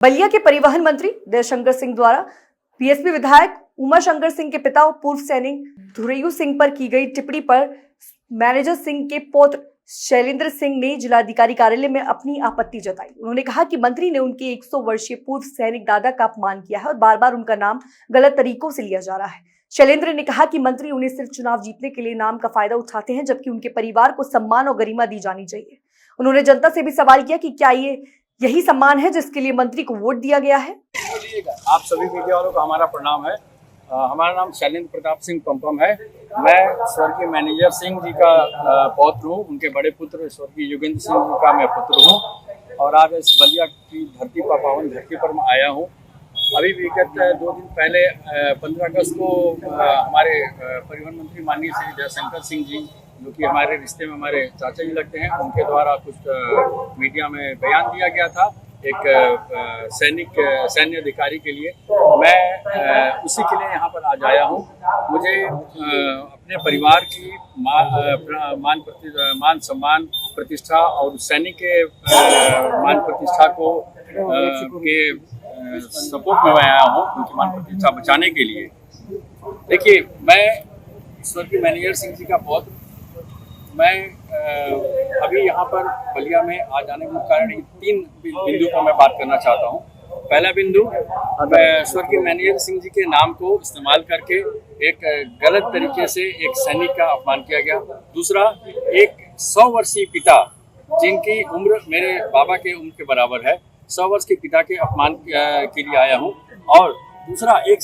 बलिया के परिवहन मंत्री दयाशंकर सिंह द्वारा बीएसपी विधायक उमा शंकर सिंह के पिता और पूर्व सैनिक धुरैयू सिंह पर की गई टिप्पणी पर मैनेजर सिंह के पौत्र शैलेंद्र सिंह ने जिलाधिकारी कार्यालय में अपनी आपत्ति जताई। उन्होंने कहा कि मंत्री ने उनके 100 वर्षीय पूर्व सैनिक दादा का अपमान किया है और बार बार उनका नाम गलत तरीकों से लिया जा रहा है। शैलेंद्र ने कहा कि मंत्री उन्हें सिर्फ चुनाव जीतने के लिए नाम का फायदा उठाते हैं, जबकि उनके परिवार को सम्मान और गरिमा दी जानी चाहिए। उन्होंने जनता से भी सवाल किया कि क्या यही सम्मान है जिसके लिए मंत्री को वोट दिया गया है। आप सभी मीडिया वालों को हमारा प्रणाम है। हमारा नाम शैलेंद्र प्रताप सिंह पम्पम है। मैं स्वर्गीय मैनेजर सिंह जी का पौत्र हूँ। उनके बड़े पुत्र स्वर्गीय योगेंद्र सिंह जी का मैं पुत्र हूँ और आज इस बलिया की धरती पर, पावन धरती पर मैं आया हूँ। अभी विगत 2 दिन पहले 15 अगस्त को हमारे परिवहन मंत्री माननीय श्री दयाशंकर सिंह जी, जो कि हमारे रिश्ते में हमारे चाचा जी लगते हैं, उनके द्वारा कुछ मीडिया में बयान दिया गया था एक सैन्य अधिकारी के लिए। मैं उसी के लिए यहाँ पर आज आया हूँ। मुझे अपने परिवार की मान सम्मान प्रतिष्ठा और सैनिक के मान प्रतिष्ठा को के सपोर्ट में आया हूँ, उनकी मान प्रतिष्ठा बचाने के लिए। देखिए, मैं स्वर्गीय मैनेजर सिंह जी का पौत्र, मैं अभी यहाँ पर बलिया में आ जाने का कारण 3 बिंदु पर मैं बात करना चाहता हूँ। पहला बिंदु, स्वर्गीय मैनेजर सिंह जी के नाम को इस्तेमाल करके एक गलत तरीके से एक सैनिक का अपमान किया गया। दूसरा, एक 100 वर्षीय पिता जिनकी उम्र मेरे बाबा के उम्र के बराबर है, 100 वर्ष के पिता के अपमान के लिए आया हूँ। और दूसरा, एक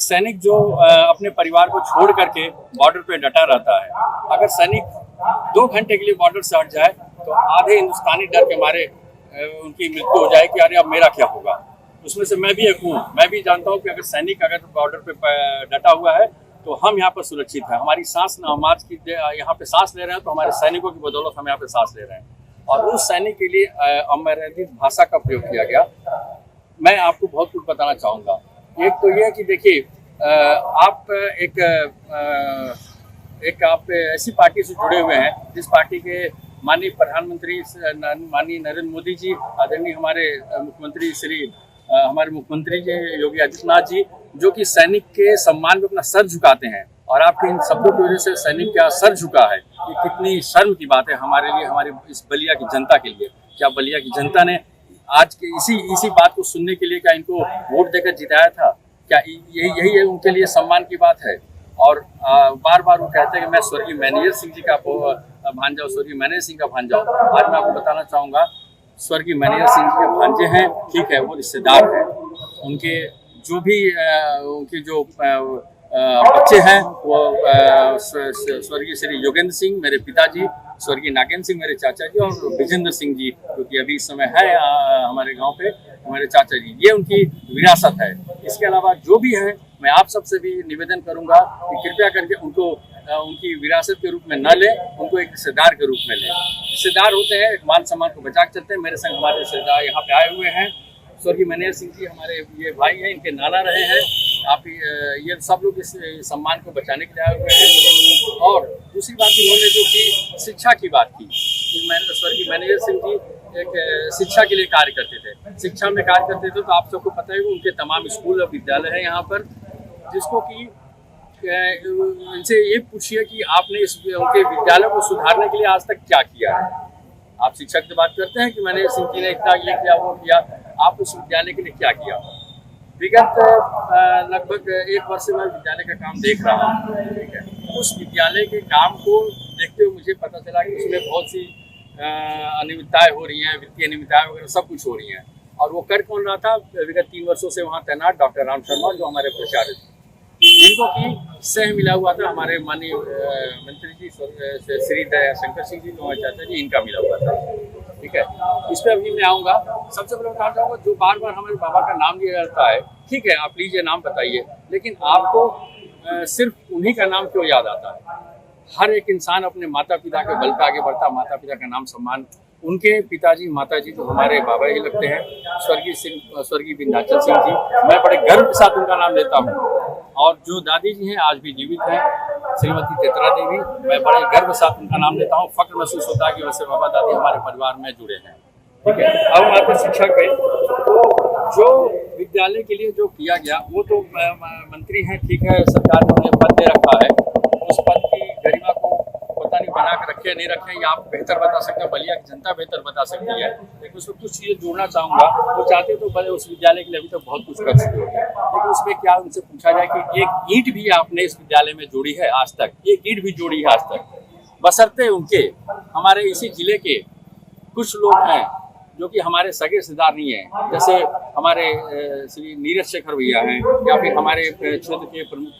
सैनिक जो अपने परिवार को छोड़ करके बॉर्डर पे डटा रहता है। अगर सैनिक 2 घंटे के लिए बॉर्डर से हट जाए तो आधे हिंदुस्तानी डर के मारे उनकी मृत्यु हो जाए कि अरे अब मेरा क्या होगा। उसमें से मैं भी एक हूँ। मैं भी जानता हूँ कि अगर सैनिक बॉर्डर पे डटा हुआ है तो हम यहाँ पर सुरक्षित हैं। हमारी सांस न हम आज की यहाँ पे सांस ले रहे हैं तो हमारे सैनिकों की बदौलत हम यहाँ पे सांस ले रहे हैं। और उस सैनिक के लिए अमर्यादित भाषा का प्रयोग किया गया। मैं आपको बहुत कुछ बताना चाहूँगा। एक तो ये कि देखिए, आप आप ऐसी पार्टी से जुड़े हुए हैं जिस पार्टी के माननीय प्रधानमंत्री माननीय नरेंद्र मोदी जी, आदरणीय हमारे मुख्यमंत्री जी योगी आदित्यनाथ जी, जो कि सैनिक के सम्मान में अपना सर झुकाते हैं। और आपके इन शब्दों की वजह से सैनिक का सर झुका है। ये कितनी शर्म की बात है हमारे लिए, हमारी इस बलिया की जनता के लिए। क्या बलिया की जनता ने आज के इसी बात को सुनने के लिए क्या इनको वोट देकर जिताया था? क्या यही है उनके लिए सम्मान की बात है? और बार बार वो कहते हैं कि मैं स्वर्गीय मैनेजर सिंह जी का भांजा हूँ, स्वर्गीय मैनेजर सिंह का भांजा हूँ। आज मैं आपको बताना चाहूँगा, स्वर्गीय मैनेजर सिंह जी के भांजे हैं, ठीक है, वो रिश्तेदार हैं। उनके जो बच्चे हैं वो स्वर्गीय श्री योगेंद्र सिंह मेरे पिताजी, स्वर्गीय नागेंद्र सिंह मेरे चाचा जी और विजेंद्र सिंह जी, जो कि अभी इस समय है हमारे गांव पे, हमारे चाचा जी, ये उनकी विरासत है। इसके अलावा जो भी है, मैं आप सबसे भी निवेदन करूंगा कि कृपया करके उनको उनकी विरासत के रूप में न लें, उनको एक रिश्तेदार के रूप में लें। रिश्तेदार होते हैं, मान सम्मान को बचा के चलते हैं। मेरे संग हमारे रिश्तेदार यहाँ पे आए हुए हैं। स्वर्गीय मैनेजर सिंह जी हमारे ये भाई हैं, इनके नाना रहे हैं। आप ये सब लोग इस सम्मान को बचाने के लिए आए हुए हैं। और दूसरी बात, इन्होंने जो कि शिक्षा की बात की, स्वर्गीय मैनेजर सिंह जी एक शिक्षा के लिए कार्य करते थे, शिक्षा में कार्य करते थे। तो आप सबको पता है कि उनके तमाम स्कूल और विद्यालय हैं यहाँ पर, जिसको कि इनसे ये पूछिए कि आपने उनके विद्यालय को सुधारने के लिए आज तक क्या किया है। आप शिक्षक से बात करते हैं कि मैनेजर सिंह जी ने इतना ये किया वो किया, आप उस विद्यालय के लिए क्या किया? विगत लगभग 1 वर्ष से मैं विद्यालय का काम देख रहा हूँ, ठीक है। उस विद्यालय के काम को देखते हुए मुझे पता चला कि उसमें बहुत सी अनियमितताएं हो रही हैं, वित्तीय अनियमितताएं वगैरह सब कुछ हो रही हैं। और वो कर कौन रहा था? विगत 3 वर्षों से वहाँ तैनात डॉक्टर राम शर्मा, जो हमारे प्राचार्य थे, जिनको कि सह मिला हुआ था हमारे माननीय मंत्री जी श्री दयाशंकर सिंह जी, जो हमारे चाचा जी, इनका मिला हुआ था, ठीक है। इस पर अभी मैं आऊँगा। सबसे पहले बताना चाहूँगा, जो बार बार हमारे बाबा का नाम लिया जाता है, ठीक है, आप लीजिए नाम बताइए, लेकिन आपको सिर्फ उन्हीं का नाम क्यों याद आता है? हर एक इंसान अपने माता पिता के बल पर आगे बढ़ता, माता पिता का नाम सम्मान। उनके पिताजी माताजी तो हमारे बाबा ही लगते हैं, स्वर्गीय विंध्याचल सिंह जी। मैं बड़े गर्व के साथ उनका नाम लेता हूँ। और जो दादी जी हैं आज भी जीवित हैं, श्रीमती तेतरा देवी, मैं बड़े गर्व के साथ उनका नाम लेता हूँ। फक्र महसूस होता है कि वैसे बाबा दादी हमारे परिवार में जुड़े हैं। ठीक है। अब हम आते हैं शिक्षा पे। तो जो विद्यालय के लिए जो किया गया वो तो मंत्री हैं, ठीक है, सरकार ने उन्हें पद दे रखा है, उस पद की गरिमा को पता नहीं बना के रखे नहीं रखे, या आप बेहतर बता सकते हैं, बलिया की जनता बेहतर बता सकती है। लेकिन उसमें कुछ चीज़ें जोड़ना चाहूँगा। वो चाहते तो भले उस विद्यालय के लिए अभी तक बहुत कुछ कर चुके होते, लेकिन उसमें क्या उनसे पूछा जाए कि एक ईंट भी आपने इस विद्यालय में जोड़ी है आज तक? एक ईंट भी जोड़ी है आज तक? बशर्ते उनके हमारे इसी जिले के कुछ लोग हैं जो कि हमारे सगे रिश्तेदार नहीं हैं, जैसे हमारे श्री नीरज शेखर भैया हैं, या फिर हमारे क्षेत्र के प्रमुख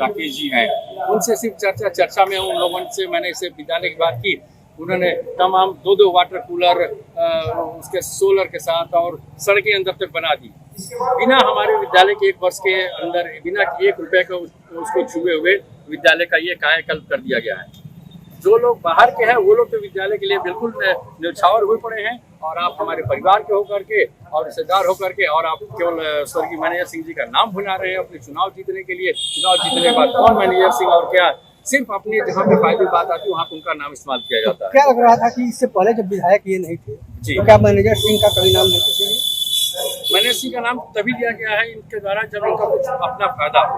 राकेश जी हैं। उनसे सिर्फ चर्चा में उन लोगों से मैंने इसे विद्यालय की बात की। उन्होंने तमाम 2-2 वाटर कूलर उसके सोलर के साथ और सड़कें अंदर तक बना दी, बिना हमारे विद्यालय के 1 वर्ष के अंदर, बिना 1 रुपये का उसको छुए हुए विद्यालय का ये कायाकल्प कर दिया गया है। जो लोग बाहर के हैं वो लोग तो विद्यालय के लिए बिल्कुल न्यौछावर हुए पड़े हैं, और आप हमारे परिवार के होकर के और रिश्तेदार होकर के, और आप केवल स्वर्गीय मैनेजर सिंह जी का नाम भुला रहे हैं अपने चुनाव जीतने के लिए। चुनाव जीतने के बाद कौन मैनेजर सिंह और क्या, सिर्फ अपनी जहाँ पे फायदे बात आती है वहाँ पे उनका नाम इस्तेमाल किया जाता है। क्या लग रहा था कि इससे पहले जब विधायक ये नहीं थे जी, तो क्या मैनेजर सिंह का कभी नाम लेते थे? मैनेजर सिंह का नाम तभी लिया गया है इनके द्वारा जब इनका कुछ अपना फायदा हो।